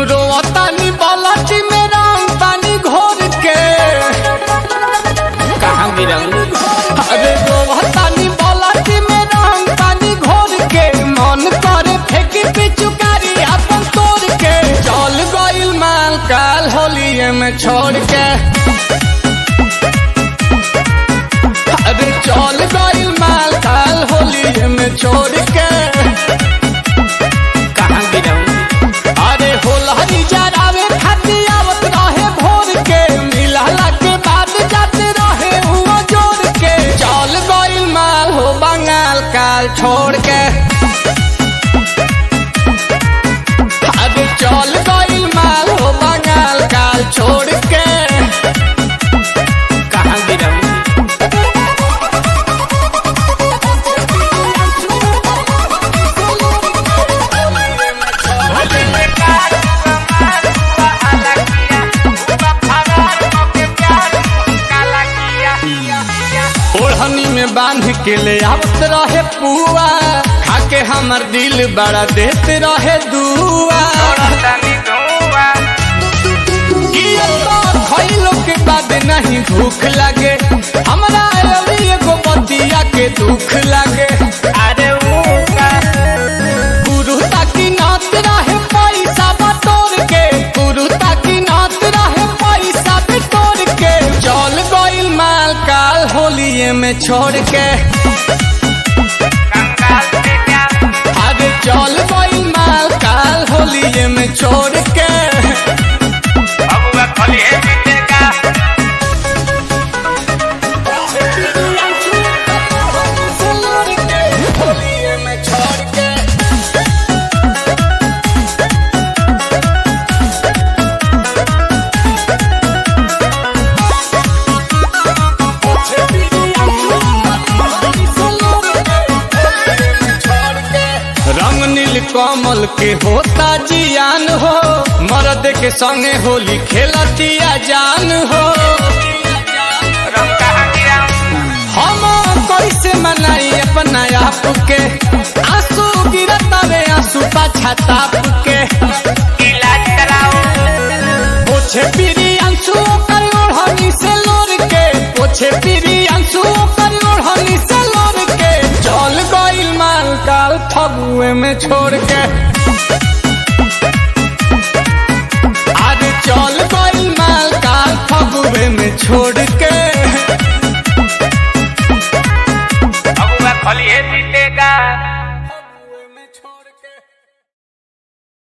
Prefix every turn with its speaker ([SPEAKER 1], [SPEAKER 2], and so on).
[SPEAKER 1] रोतानी बालाजी में रंग पानी घोर के कहाँ गिरंग। अरे रोतानी बालाजी में रंग पानी घोर के मन करे फेंकी पिचुकारी अपन तोड़ के चल गइल माल काल होलिये में छोड़ के। अरे चल गइल माल काल होलिये में छोड़ के कहाँ गिरंग। अरे होलहरी जरावे खाती आवत रहे भोर के मिलला के बाद जाते रहे हुआ जोड़ के चल गइल माल हो बंगाल काल छोड़ के। अरे चल गइल माल हो बंगाल काल छोड़ के कहाँ गिरंग। ओढ़नी में बांध के ले आवत रहे पुआ खाके हमर दिल बड़ा देते रहे दुआ। खइलो के बाद नहीं भूख लगे हमरा अभी एगो बतिया के दुख लगे। अरे गुरुता की नात रहे पैसा बटोर के गुरुता की नात रहे पैसा बटोर के चल गइल माल काल होलिये में छोड़ के। अरे चल गइल माल काल होलिये में छोड़ के होलिये में छोड़ के। रंग नील कमल के होता जियान हो मर्द के संगे होली खेलतिया जान हो। हम कैसे मनाई अपना आप के आंसू गिरता रे आंसू पाछा ताप के इलाज कराओ। पोछे पीरी आंसू कर ओढ़नी से लोर के पोछे पीरी आंसू कर ओढ़नी से लोर के चल गइल माल काल फगुए में छोड़ के। आज चल गइल माल काल फगुए में छोड़ के
[SPEAKER 2] फगुआ खलिए जीतेगा।